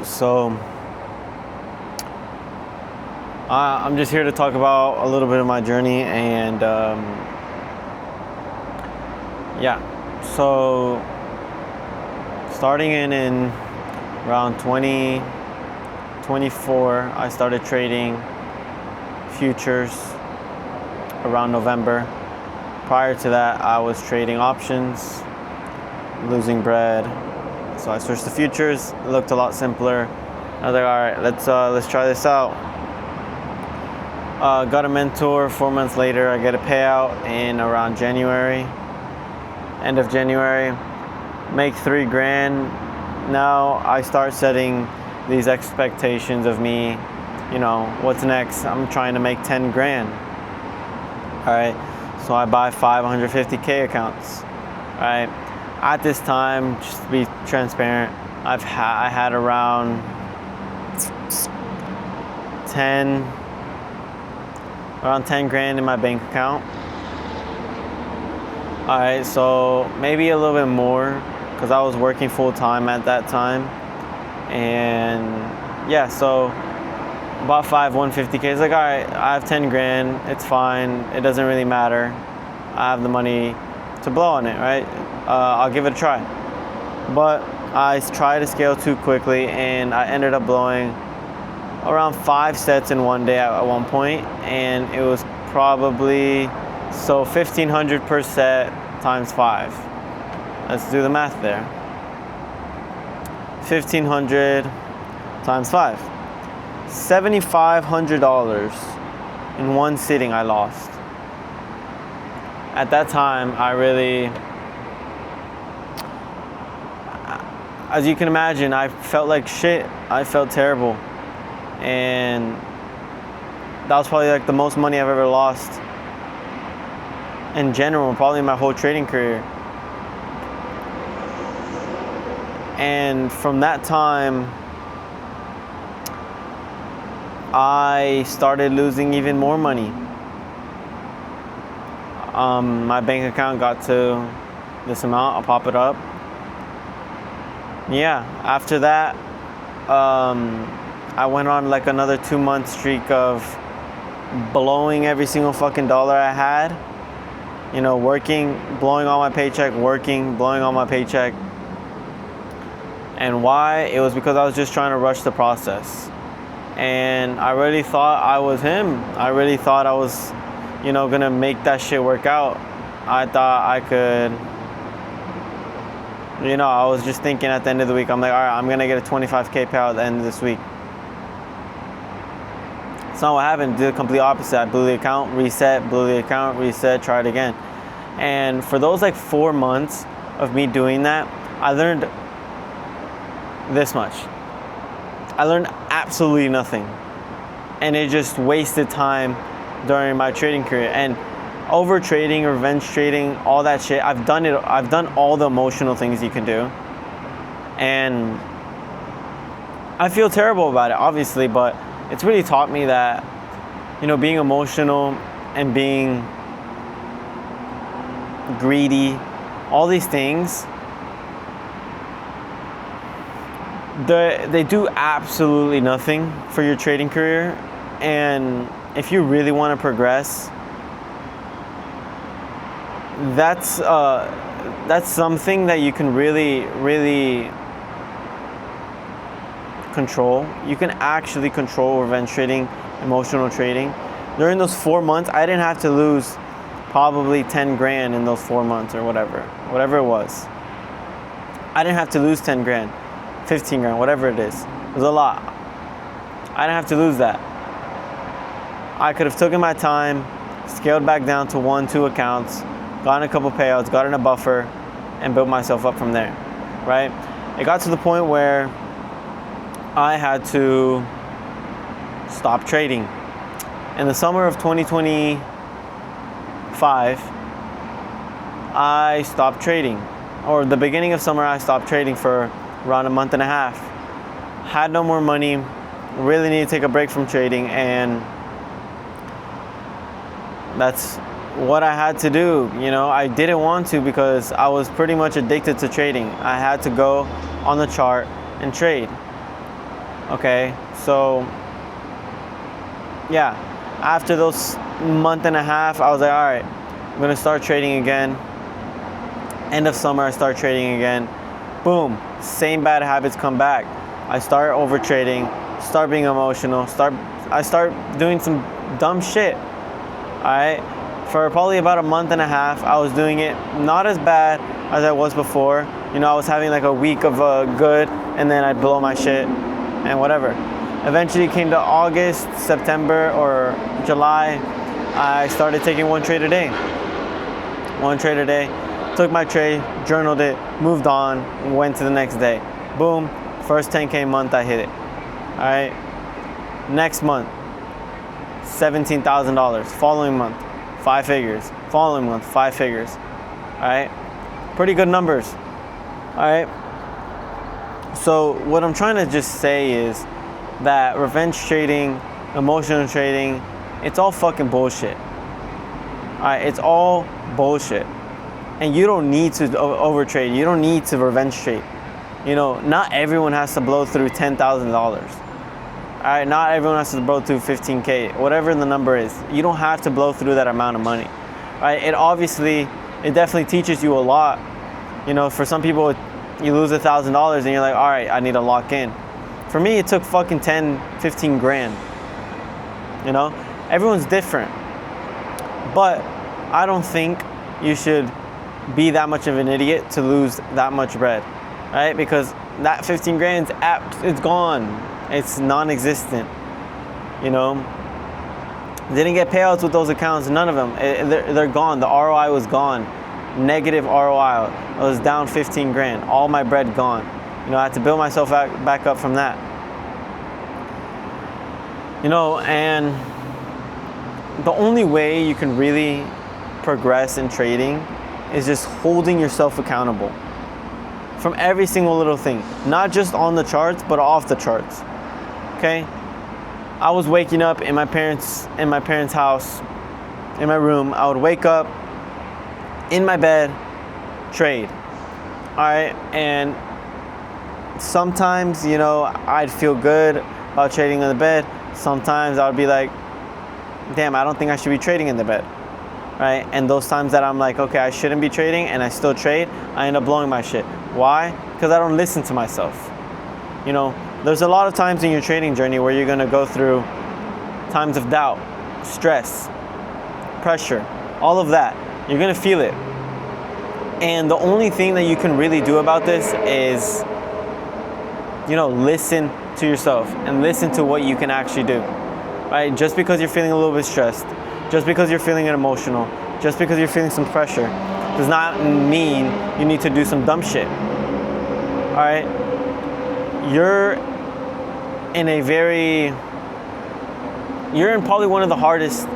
So I'm just here to talk about a little bit of my journey, and so starting in around 2024, I started trading futures around November. Prior to that, I was trading options, losing bread. So I switched to futures. It looked a lot simpler. I was like, all right, let's try this out. Got a mentor. 4 months later, I get a payout in around January, end of January. Make $3,000. Now I start setting these expectations of me. What's next? I'm trying to make 10 grand. All right. So I buy 550K accounts. All right. At this time, just to be transparent, I had around 10 grand in my bank account. All right, so maybe a little bit more because I was working full time at that time, and so bought 150K. It's like, all right, I have 10 grand. It's fine. It doesn't really matter. I have the money to blow on it, right? I'll give it a try. But I tried to scale too quickly, and I ended up blowing around 5 sets in one day at one point, and it was probably 1,500 per set times 5. Let's do the math there. 1,500 times 5. $7,500 in one sitting I lost. At that time, as you can imagine, I felt like shit. I felt terrible. And that was probably like the most money I've ever lost in general, probably my whole trading career. And from that time, I started losing even more money. My bank account got to this amount. I'll pop it up. After that, I went on like another 2-month streak of blowing every single fucking dollar I had. Working, blowing all my paycheck, working, blowing all my paycheck. And why? It was because I was just trying to rush the process. And I really thought I was him. I really thought I was, gonna make that shit work out. I thought I could, I was just thinking at the end of the week, I'm like, all right, I'm gonna get a 25K payout at the end of this week. It's not what happened. Did the complete opposite. I blew the account, reset, blew the account, reset, tried again. And for those like 4 months of me doing that, I learned this much. I learned absolutely nothing. And it just wasted time during my trading career. And over trading, revenge trading, all that shit, I've done it. I've done all the emotional things you can do. And I feel terrible about it, obviously, but it's really taught me that, being emotional and being greedy, all these things, they do absolutely nothing for your trading career. And if you really want to progress, that's something that you can really, really control. You can actually control revenge trading, emotional trading. During those 4 months, I didn't have to lose probably 10 grand in those 4 months or whatever it was. I didn't have to lose 10 grand, 15 grand, whatever it is. It was a lot. I didn't have to lose that. I could have taken my time, scaled back down to 1-2 accounts, gotten a couple payouts, gotten a buffer, and built myself up from there, right? It got to the point where I had to stop trading. In the summer of 2025, I stopped trading. Or the beginning of summer, I stopped trading for around a month and a half. Had no more money, really need to take a break from trading, and that's what I had to do. I didn't want to because I was pretty much addicted to trading. I had to go on the chart, and trade. Okay, so yeah, after those month and a half, I was like, all right, I'm gonna start trading again. End of summer, I start trading again. Boom, same bad habits come back. I start over trading, start being emotional, I start doing some dumb shit. All right, for probably about a month and a half, I was doing it not as bad as I was before. You know, I was having like a week of good, and then I'd blow my shit and whatever. Eventually it came to August, September, or July. I started taking one trade a day. One trade a day. Took my trade, journaled it, moved on, went to the next day. Boom, first 10K month I hit it. All right. Next month, $17,000. Following month, 5 figures. Following month, 5 figures. All right. Pretty good numbers. All right. So what I'm trying to just say is that revenge trading, emotional trading, it's all fucking bullshit. All right. It's all bullshit. And you don't need to overtrade. You don't need to revenge trade. You know, not everyone has to blow through $10,000. All right, not everyone has to blow through 15K, whatever the number is. You don't have to blow through that amount of money. All right, it definitely teaches you a lot. You know, for some people, you lose $1,000 and you're like, all right, I need to lock in. For me, it took fucking 10, 15 grand. You know, everyone's different. But I don't think you should be that much of an idiot to lose that much bread, right? Because that 15 grand, it's gone. It's non-existent, you know? Didn't get payouts with those accounts, none of them. They're gone. The ROI was gone. Negative ROI. I was down 15 grand. All my bread gone. You know, I had to build myself back up from that. You know, and the only way you can really progress in trading is just holding yourself accountable from every single little thing, not just on the charts, but off the charts. Okay? I was waking up in my parents' house, in my room. I would wake up in my bed, trade. All right? And sometimes, you know, I'd feel good about trading in the bed. Sometimes I would be like, damn, I don't think I should be trading in the bed. Right? And those times that I'm like, okay, I shouldn't be trading, and I still trade, I end up blowing my shit. Why? Because I don't listen to myself. You know, there's a lot of times in your trading journey where you're gonna go through times of doubt, stress, pressure, all of that. You're gonna feel it. And the only thing that you can really do about this is, you know, listen to yourself and listen to what you can actually do. Right? Just because you're feeling a little bit stressed, just because you're feeling emotional, just because you're feeling some pressure, does not mean you need to do some dumb shit. All right? You're in probably one of the hardest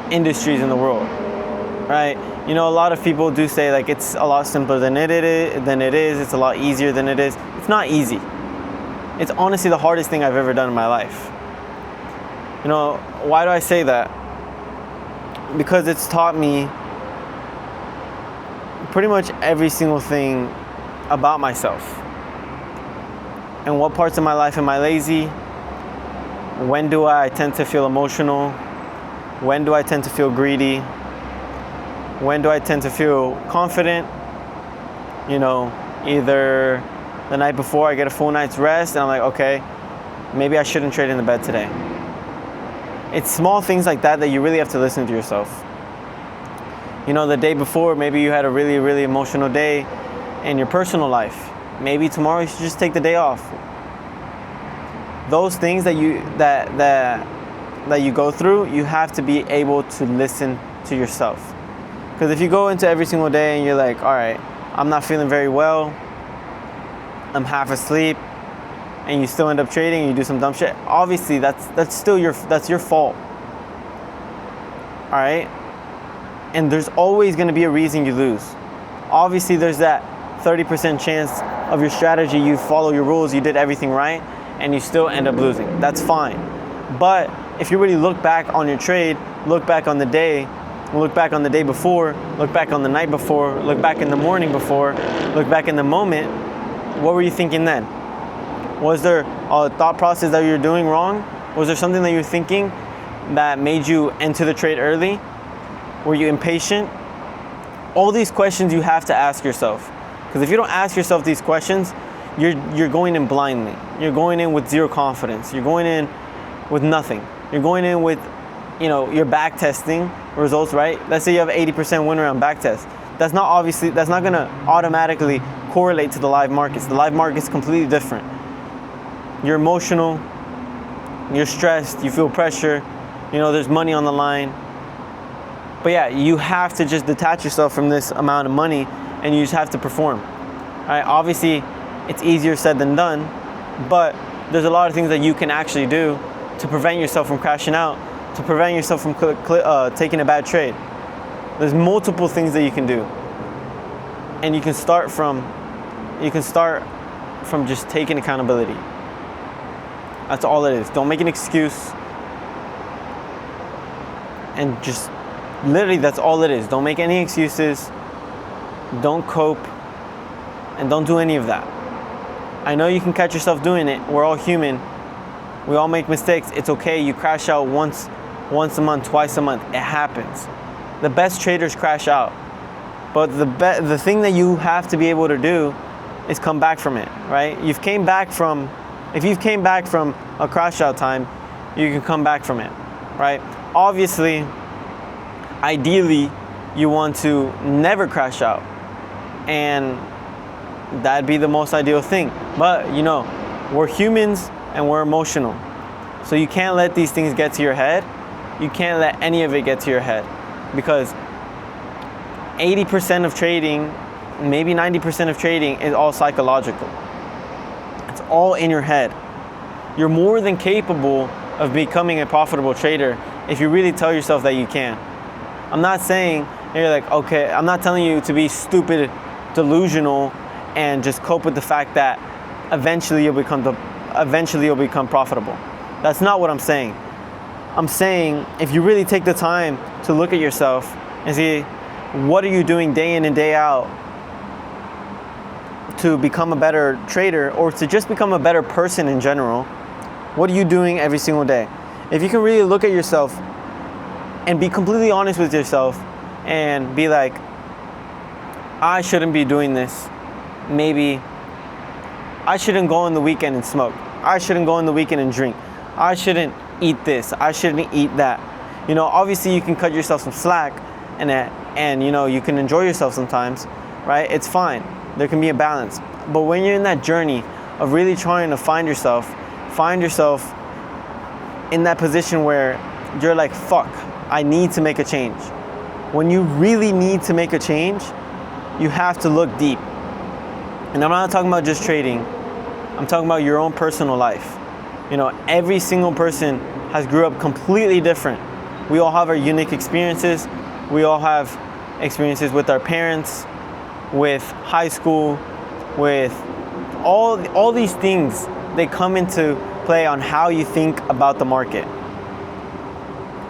industries in the world, right? You know, a lot of people do say like it's a lot simpler than it is. It's a lot easier than it is. It's not easy. It's honestly the hardest thing I've ever done in my life. You know, why do I say that? Because it's taught me pretty much every single thing about myself. And what parts of my life am I lazy? When do I tend to feel emotional? When do I tend to feel greedy? When do I tend to feel confident? You know, either the night before I get a full night's rest and I'm like, okay, maybe I shouldn't trade in the bed today. It's small things like that that you really have to listen to yourself. You know, the day before, maybe you had a really, really emotional day in your personal life. Maybe tomorrow you should just take the day off. Those things that you go through, you have to be able to listen to yourself. Because if you go into every single day and you're like, all right, I'm not feeling very well, I'm half asleep, and you still end up trading and you do some dumb shit, obviously that's still your fault. All right? And there's always going to be a reason you lose. Obviously there's that 30% chance of your strategy, you follow your rules, you did everything right, and you still end up losing. That's fine. But if you really look back on your trade, look back on the day, look back on the day before, look back on the night before, look back in the morning before, look back in the moment, what were you thinking then? Was there a thought process that you're doing wrong? Was there something that you're thinking that made you enter the trade early? Were you impatient? All these questions you have to ask yourself. Because if you don't ask yourself these questions, you're going in blindly. You're going in with zero confidence. You're going in with nothing. You're going in with, you're back testing results, right? Let's say you have 80% win rate on back test. That's not going to automatically correlate to the live markets. The live market's completely different. You're emotional, you're stressed, you feel pressure, there's money on the line. But yeah, you have to just detach yourself from this amount of money and you just have to perform. All right, obviously, it's easier said than done, but there's a lot of things that you can actually do to prevent yourself from crashing out, to prevent yourself from taking a bad trade. There's multiple things that you can do. And you can start from just taking accountability. That's all it is. Don't make an excuse. And just literally, that's all it is. Don't make any excuses. Don't cope. And don't do any of that. I know you can catch yourself doing it. We're all human. We all make mistakes. It's okay. You crash out once a month, twice a month. It happens. The best traders crash out. But the thing that you have to be able to do is come back from it, right? If you've came back from a crash out time, you can come back from it, right? Obviously, ideally, you want to never crash out. And that'd be the most ideal thing. But, we're humans and we're emotional. So you can't let these things get to your head. You can't let any of it get to your head. Because 80% of trading, maybe 90% of trading is all psychological. It's all in your head. You're more than capable of becoming a profitable trader if you really tell yourself that you can. I'm not saying you're like, okay, I'm not telling you to be stupid, delusional, and just cope with the fact that eventually you'll become profitable. That's not what I'm saying. I'm saying if you really take the time to look at yourself and see what are you doing day in and day out to become a better trader or to just become a better person in general, what are you doing every single day? If you can really look at yourself and be completely honest with yourself and be like, I shouldn't be doing this. Maybe I shouldn't go on the weekend and smoke. I shouldn't go on the weekend and drink. I shouldn't eat this. I shouldn't eat that. Obviously you can cut yourself some slack and you can enjoy yourself sometimes, right? It's fine. There can be a balance. But when you're in that journey of really trying to find yourself in that position where you're like, fuck, I need to make a change. When you really need to make a change, you have to look deep. And I'm not talking about just trading. I'm talking about your own personal life. Every single person has grew up completely different. We all have our unique experiences. We all have experiences with our parents, with high school, with all these things. They come into play on how you think about the market.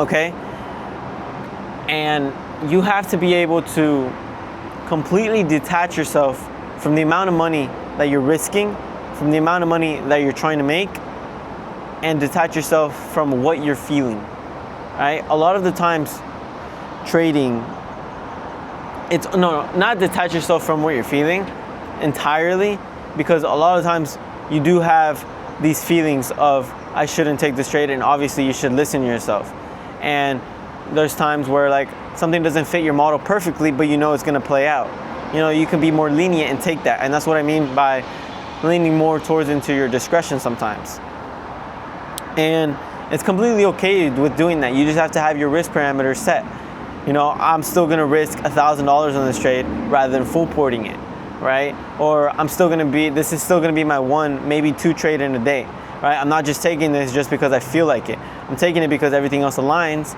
Okay? And you have to be able to completely detach yourself from the amount of money that you're risking, from the amount of money that you're trying to make, and detach yourself from what you're feeling, right? A lot of the times, trading, not detach yourself from what you're feeling entirely, because a lot of times you do have these feelings of, I shouldn't take this trade, and obviously you should listen to yourself. And there's times where like something doesn't fit your model perfectly, but it's gonna play out. You can be more lenient and take that. And that's what I mean by leaning more towards into your discretion sometimes. And it's completely okay with doing that. You just have to have your risk parameters set. I'm still gonna risk $1,000 on this trade rather than full porting it, right? Or this is still gonna be my one, maybe two trade in a day, right? I'm not just taking this just because I feel like it. I'm taking it because everything else aligns,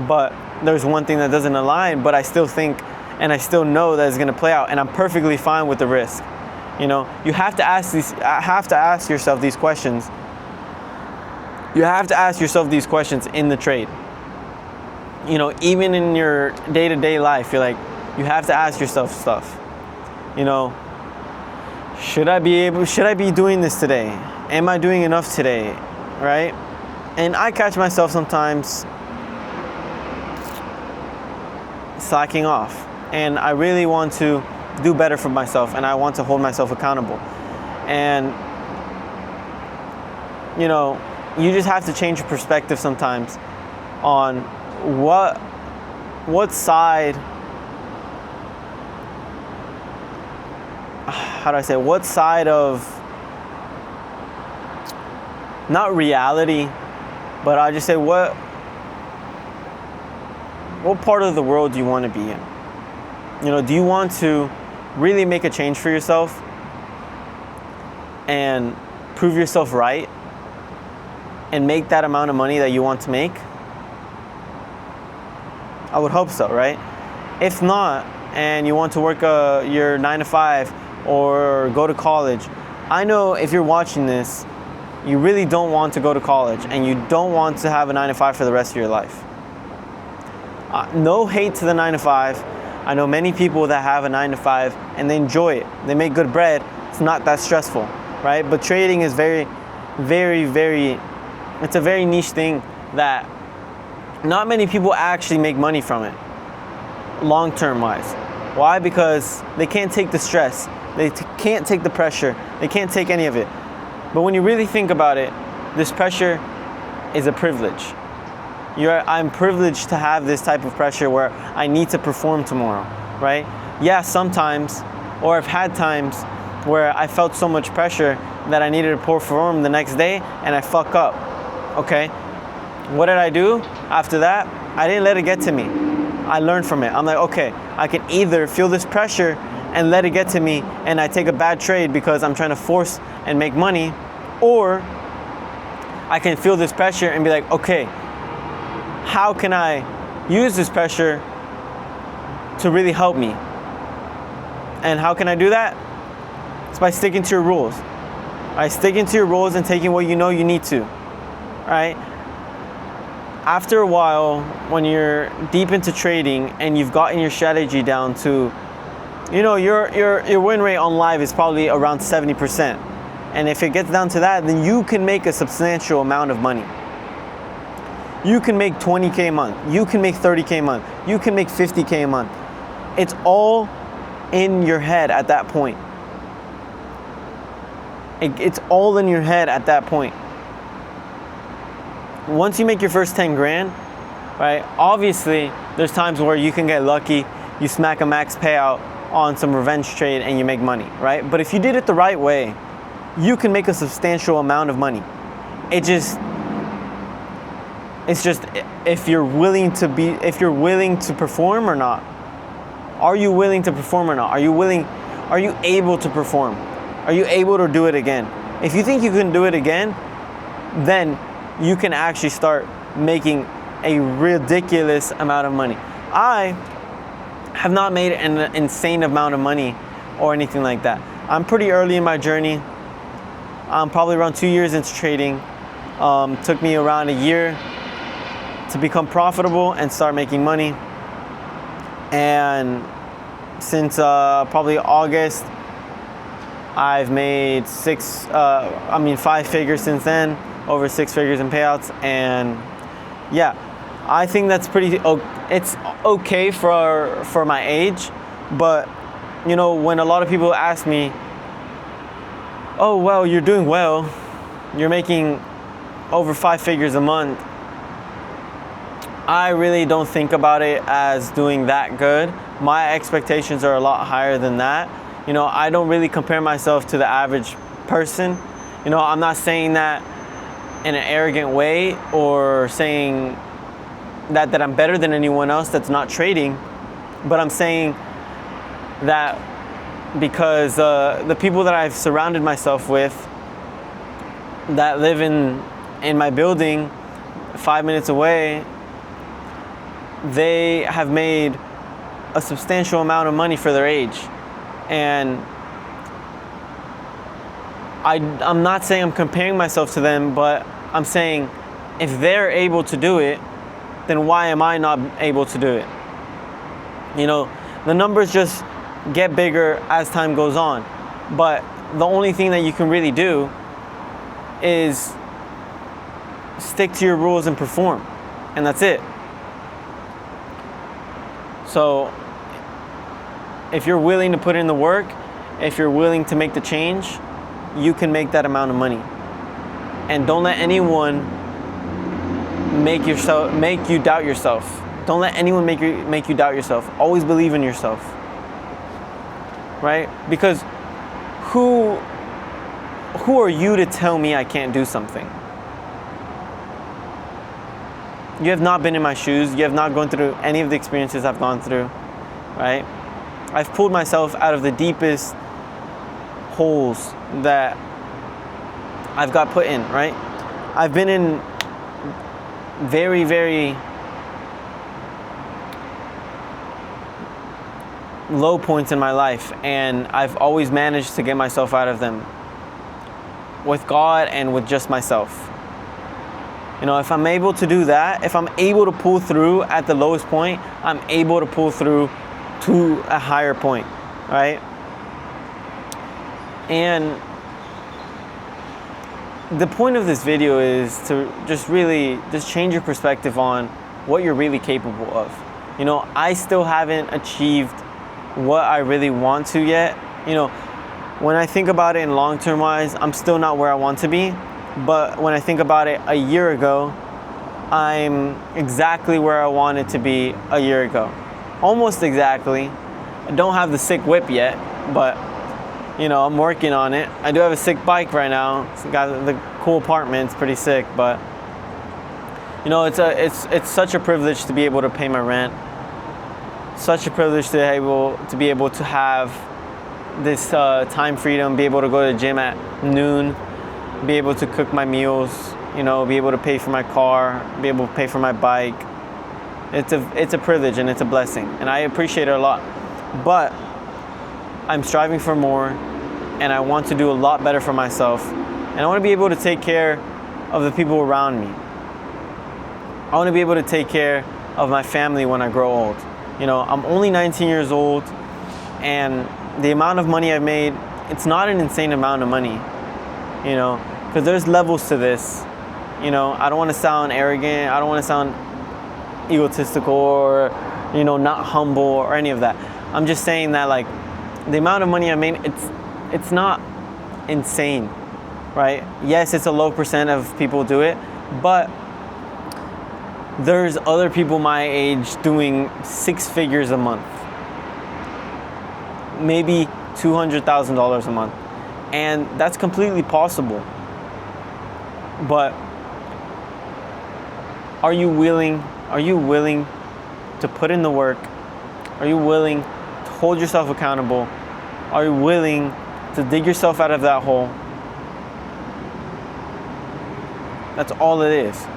but there's one thing that doesn't align, but I still think and I still know that it's gonna play out, and I'm perfectly fine with the risk. You have to ask yourself these questions. You have to ask yourself these questions in the trade. Even in your day-to-day life, you have to ask yourself stuff. should I be doing this today? Am I doing enough today? Right? And I catch myself sometimes slacking off, and I really want to do better for myself, and I want to hold myself accountable. And you know, you just have to change your perspective sometimes on what side, how do I say, what side of, not reality, but I just say what part of the world do you want to be in? You know, do you want to really make a change for yourself and prove yourself right and make that amount of money that you want to make? I would hope so, right? If not, and you want to work your 9 to 5 or go to college, I know if you're watching this, you really don't want to go to college and you don't want to have a 9 to 5 for the rest of your life. No hate to the 9 to 5. I know many people that have a 9 to 5 and they enjoy it. They make good bread. It's not that stressful, right? But trading is very, very, very, it's a very niche thing that not many people actually make money from it, long-term wise. Why? Because they can't take the stress. They can't take the pressure. They can't take any of it. But when you really think about it, this pressure is a privilege. I'm privileged to have this type of pressure where I need to perform tomorrow, right? Yeah, sometimes, or I've had times where I felt so much pressure that I needed to perform the next day and I fuck up, okay? What did I do after that? I didn't let it get to me. I learned from it. I'm like, okay, I can either feel this pressure and let it get to me and I take a bad trade because I'm trying to force and make money, or I can feel this pressure and be like, okay, how can I use this pressure to really help me? And how can I do that? It's by sticking to your rules. By sticking to your rules and taking what you know you need to, right? After a while, when you're deep into trading and you've gotten your strategy down to, you know, your win rate on live is probably around 70%. And if it gets down to that, then you can make a substantial amount of money. You can make 20K a month. You can make 30K a month. You can make 50K a month. It's all in your head at that point. It's all in your head at that point. Once you make your first 10 grand, right, obviously there's times where you can get lucky, you smack a max payout on some revenge trade and you make money, right? But if you did it the right way, you can make a substantial amount of money. It's just if you're willing to perform or not. Are you willing to perform or not? Are you able to perform? Are you able to do it again? If you think you can do it again, then you can actually start making a ridiculous amount of money. I have not made an insane amount of money or anything like that. I'm pretty early in my journey. I'm probably around 2 years into trading. Took me around a year to become profitable and start making money. And since probably August, I've made 5 figures since then, over 6 figures in payouts. And yeah, I think that's it's okay for my age. But you know, when a lot of people ask me, oh, well, you're doing well, you're making over 5 figures a month, I really don't think about it as doing that good. My expectations are a lot higher than that. You know, I don't really compare myself to the average person. You know, I'm not saying that in an arrogant way or saying that I'm better than anyone else that's not trading, but I'm saying that because the people that I've surrounded myself with that live in my building 5 minutes away, they have made a substantial amount of money for their age. And I'm not saying I'm comparing myself to them, but I'm saying if they're able to do it, then why am I not able to do it? You know, the numbers just get bigger as time goes on. But the only thing that you can really do is stick to your rules and perform, and that's it. So if you're willing to put in the work, if you're willing to make the change, you can make that amount of money. And don't let anyone make you doubt yourself. Don't let anyone make you doubt yourself. Always believe in yourself, right? Because who are you to tell me I can't do something? You have not been in my shoes. You have not gone through any of the experiences I've gone through, right? I've pulled myself out of the deepest holes that I've got put in, right? I've been in very, very low points in my life, and I've always managed to get myself out of them with God and with just myself. You know, if I'm able to do that, if I'm able to pull through at the lowest point, I'm able to pull through to a higher point, right? And the point of this video is to just change your perspective on what you're really capable of. You know, I still haven't achieved what I really want to yet. You know, when I think about it in long-term wise, I'm still not where I want to be. But when I think about it a year ago, I'm exactly where I wanted to be a year ago. Almost exactly. I don't have the sick whip yet, but you know, I'm working on it. I do have a sick bike right now. It's got the cool apartment. It's pretty sick, but you know, it's such a privilege to be able to pay my rent. Such a privilege to be able to have this time freedom, be able to go to the gym at noon, be able to cook my meals, you know, be able to pay for my car, be able to pay for my bike. It's a privilege and it's a blessing, and I appreciate it a lot. But I'm striving for more, and I want to do a lot better for myself, and I want to be able to take care of the people around me. I want to be able to take care of my family when I grow old. You know, I'm only 19 years old, and the amount of money I've made, it's not an insane amount of money, you know, because there's levels to this. You know, I don't want to sound arrogant. I don't want to sound egotistical or, you know, not humble or any of that. I'm just saying that, like, the amount of money I made, it's not insane, right? Yes, it's a low percent of people do it, but there's other people my age doing 6 figures a month, maybe $200,000 a month, and that's completely possible. But are you willing to put in the work? Are you willing to hold yourself accountable? Are you willing to dig yourself out of that hole? That's all it is.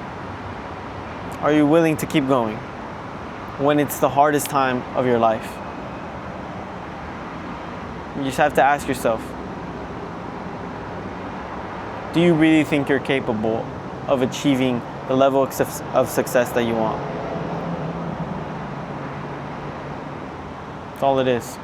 Are you willing to keep going when it's the hardest time of your life? You just have to ask yourself, do you really think you're capable of achieving the level of success that you want? That's all it is.